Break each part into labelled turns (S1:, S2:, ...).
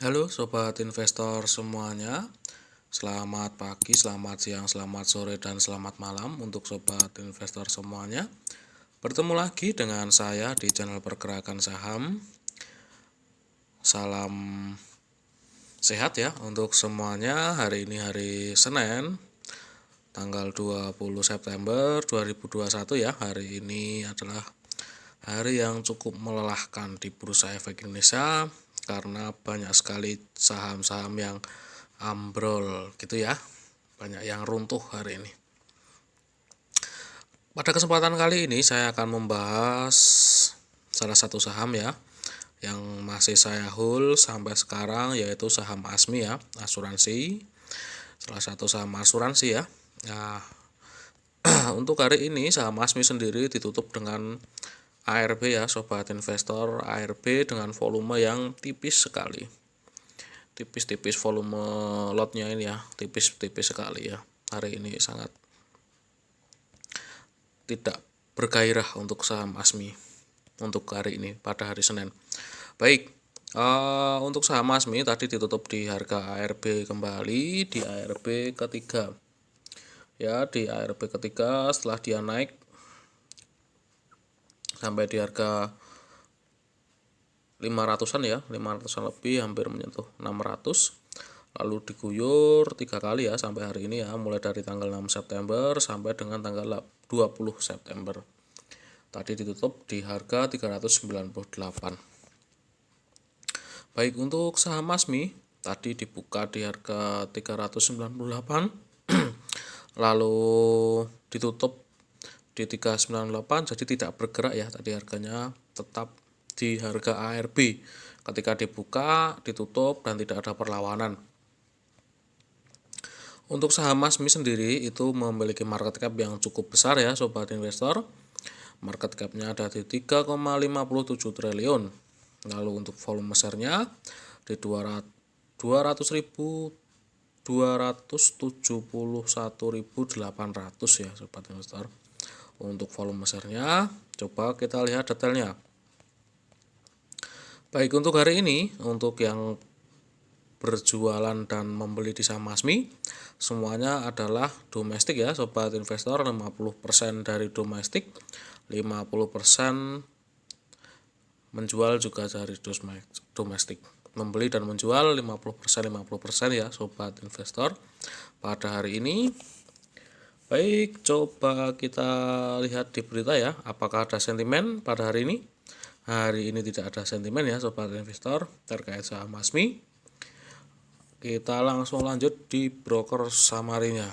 S1: Halo sobat investor semuanya, selamat pagi, selamat siang, selamat sore, dan selamat malam untuk sobat investor semuanya. Bertemu lagi dengan saya di channel pergerakan saham. Salam sehat ya untuk semuanya. Hari ini hari Senin, tanggal 20 September 2021 ya. Hari ini adalah hari yang cukup melelahkan di Bursa Efek Indonesia karena banyak sekali saham-saham yang ambrol gitu ya, banyak yang runtuh hari ini. Pada kesempatan kali ini saya akan membahas salah satu saham ya yang masih saya hold sampai sekarang, yaitu saham ASMI ya, asuransi, salah satu saham asuransi ya. Nah, untuk hari ini saham ASMI sendiri ditutup dengan ARB ya sobat investor, ARB dengan volume yang tipis sekali, tipis-tipis volume lotnya ini ya, tipis-tipis sekali ya. Hari ini sangat tidak bergairah untuk saham ASMI untuk hari ini pada hari Senin. Baik, untuk saham ASMI tadi ditutup di harga ARB kembali di ARB ketiga ya, di ARB ketiga setelah dia naik sampai di harga 500-an ya, 500-an lebih, hampir menyentuh 600, lalu diguyur 3 kali ya sampai hari ini ya, mulai dari tanggal 6 September sampai dengan tanggal 20 September. Tadi ditutup di harga 398. Baik, untuk saham ASMI tadi dibuka di harga 398 lalu ditutup di 398, jadi tidak bergerak ya, tadi harganya tetap di harga ARB ketika dibuka, ditutup, dan tidak ada perlawanan. Untuk saham ASMI sendiri itu memiliki market cap yang cukup besar ya sobat investor. Market cap-nya ada di 3,57 triliun. Lalu untuk volume besarnya di 271.800 ya sobat investor. Untuk volume besarnya, coba kita lihat detailnya. Baik, untuk hari ini, untuk yang berjualan dan membeli di saham ASMI semuanya adalah domestik ya sobat investor, 50% dari domestik, 50% menjual juga dari domestik. Membeli dan menjual 50% ya sobat investor pada hari ini. Baik, coba kita lihat di berita ya, apakah ada sentimen pada hari ini. Hari ini tidak ada sentimen ya sobat investor terkait saham ASMI. Kita langsung lanjut di broker samarinya.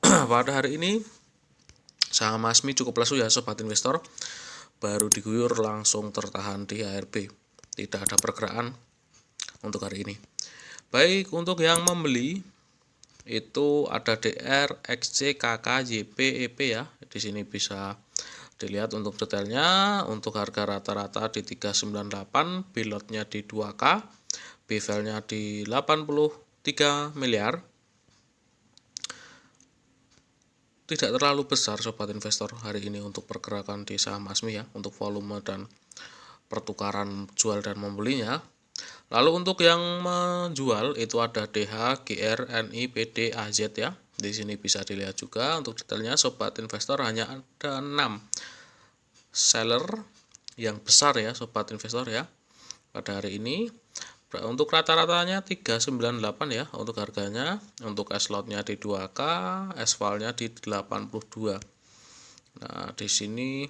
S1: Pada hari ini saham ASMI cukup lesu ya sobat investor, baru diguyur langsung tertahan di ARB, tidak ada pergerakan untuk hari ini. Baik, untuk yang membeli itu ada DR, XC, KK, YP, EP ya. Di sini bisa dilihat untuk detailnya. Untuk harga rata-rata di 398, bilotnya di 2K, BVL-nya di 83 miliar. Tidak terlalu besar sobat investor hari ini untuk pergerakan di saham ASMI ya, untuk volume dan pertukaran jual dan membelinya. Lalu untuk yang menjual itu ada DH, GR, NI, PD, AZ ya. Di sini bisa dilihat juga untuk detailnya sobat investor, hanya ada 6 seller yang besar ya sobat investor ya pada hari ini. Untuk rata-ratanya 398 ya untuk harganya. Untuk S-lotnya di 2K, S-valnya di 82. Nah, di sini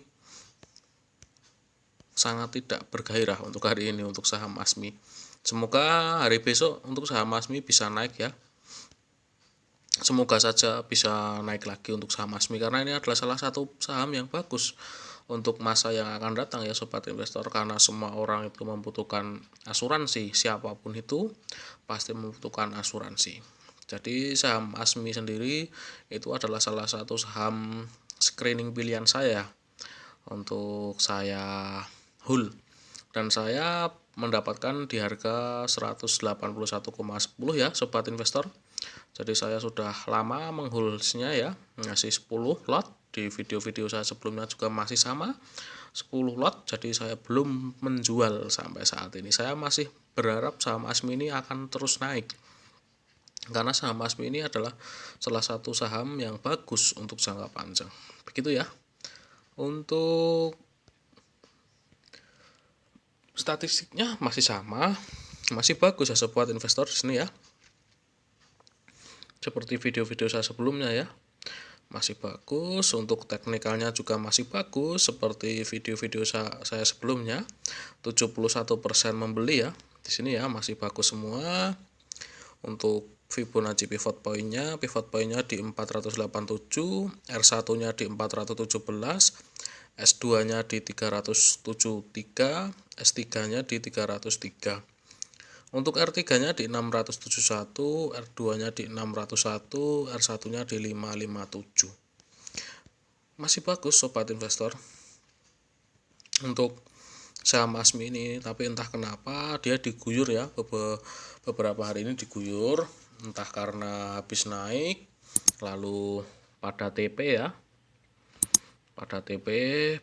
S1: sangat tidak bergairah untuk hari ini untuk saham ASMI. Semoga hari besok untuk saham ASMI bisa naik ya. Semoga saja bisa naik lagi untuk saham ASMI, karena ini adalah salah satu saham yang bagus untuk masa yang akan datang ya sobat investor, karena semua orang itu membutuhkan asuransi, siapapun itu pasti membutuhkan asuransi. Jadi saham ASMI sendiri itu adalah salah satu saham screening pilihan saya untuk saya hold, dan saya mendapatkan di harga 181,10 ya sobat investor. Jadi saya sudah lama mengholdnya ya, ngasih 10 lot. Di video-video saya sebelumnya juga masih sama 10 lot. Jadi saya belum menjual sampai saat ini. Saya masih berharap saham ASMI ini akan terus naik, karena saham ASMI ini adalah salah satu saham yang bagus untuk jangka panjang. Begitu ya. Untuk statistiknya masih sama, masih bagus ya sobat investor di sini ya. Seperti video-video saya sebelumnya ya, masih bagus. Untuk teknikalnya juga masih bagus seperti video-video saya sebelumnya. 71% membeli ya. Di sini ya masih bagus semua. Untuk Fibonacci pivot point-nya di 487, R1-nya di 417, S2-nya di 373, S3-nya di 303. Untuk R3-nya di 671, R2-nya di 601, R1-nya di 557. Masih bagus sobat investor untuk saham ASMI ini, tapi entah kenapa dia diguyur ya, beberapa hari ini diguyur, entah karena habis naik lalu pada TP ya, pada TP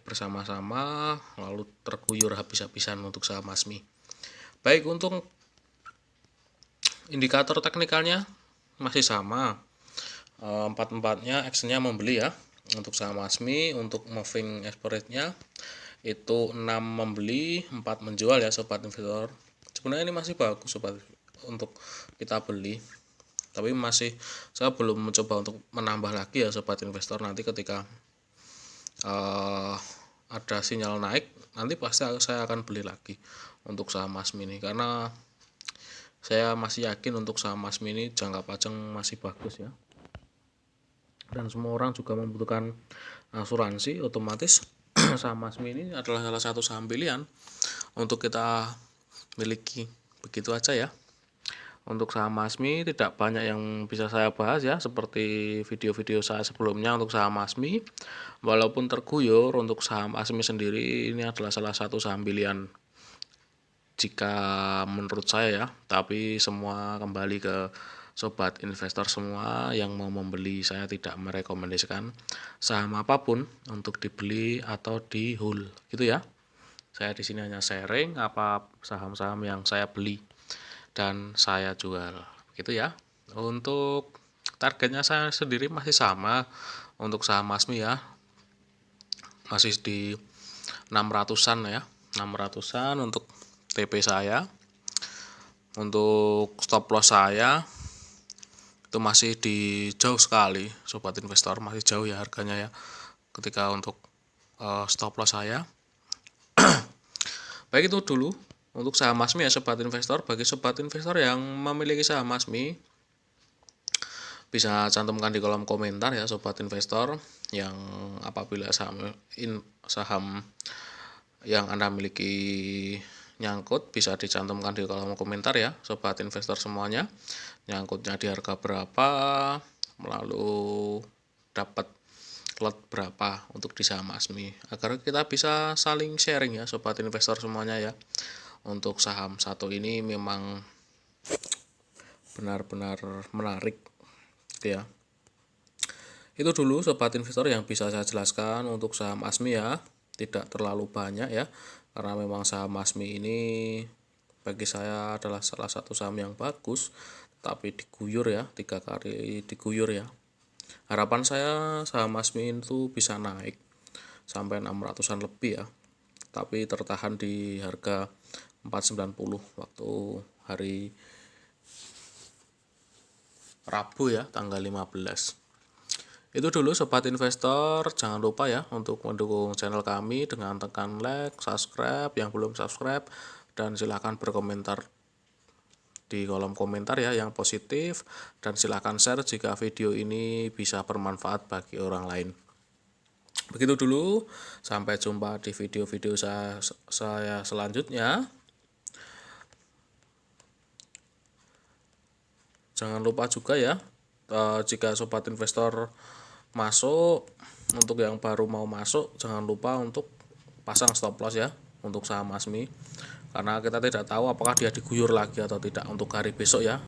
S1: bersama-sama lalu terguyur habis-habisan untuk saham ASMI. Baik, untuk indikator teknikalnya masih sama, empat-empatnya actionnya membeli ya. Untuk saham ASMI, untuk moving average-nya itu 6 membeli, 4 menjual ya sobat investor. Sebenarnya ini masih bagus sobat untuk kita beli, tapi saya belum mencoba untuk menambah lagi ya sobat investor. Nanti ketika ada sinyal naik, nanti pasti saya akan beli lagi untuk saham ASMI ini, karena saya masih yakin untuk saham ASMI ini jangka panjang masih bagus ya. Dan semua orang juga membutuhkan asuransi, otomatis saham ASMI ini adalah salah satu saham pilihan untuk kita miliki. Begitu aja ya. Untuk saham ASMI tidak banyak yang bisa saya bahas ya, seperti video-video saya sebelumnya untuk saham ASMI. Walaupun terguyur, untuk saham ASMI sendiri ini adalah salah satu saham pilihan jika menurut saya ya, tapi semua kembali ke sobat investor semua yang mau membeli. Saya tidak merekomendasikan saham apapun untuk dibeli atau di hold gitu ya. Saya di sini hanya sharing apa saham-saham yang saya beli dan saya jual gitu ya. Untuk targetnya saya sendiri masih sama untuk saham ASMI ya, masih di 600-an ya, 600-an untuk TP saya. Untuk stop loss saya itu masih di jauh sekali sobat investor, masih jauh ya harganya ya ketika untuk stop loss saya. Baik, itu dulu untuk saham ASMI ya sobat investor. Bagi sobat investor yang memiliki saham ASMI, bisa cantumkan di kolom komentar ya sobat investor, yang apabila saham yang Anda miliki nyangkut, bisa dicantumkan di kolom komentar ya sobat investor semuanya, nyangkutnya di harga berapa, lalu dapat lot berapa untuk di saham ASMI, agar kita bisa saling sharing ya sobat investor semuanya ya. Untuk saham satu ini memang benar-benar menarik gitu ya. Itu dulu sobat investor yang bisa saya jelaskan untuk saham ASMI ya, tidak terlalu banyak ya, karena memang saham ASMI ini bagi saya adalah salah satu saham yang bagus, tapi diguyur ya, 3 kali diguyur ya. Harapan saya saham ASMI itu bisa naik sampai 600-an lebih ya, tapi tertahan di harga 490 waktu hari Rabu ya, tanggal 15. Itu dulu sobat investor, jangan lupa ya untuk mendukung channel kami dengan tekan like, subscribe yang belum subscribe, dan silakan berkomentar di kolom komentar ya yang positif, dan silakan share jika video ini bisa bermanfaat bagi orang lain. Begitu dulu, sampai jumpa di video-video saya selanjutnya. Jangan lupa juga ya, jika sobat investor masuk, untuk yang baru mau masuk jangan lupa untuk pasang stop loss ya untuk saham ASMI, karena kita tidak tahu apakah dia diguyur lagi atau tidak untuk hari besok ya.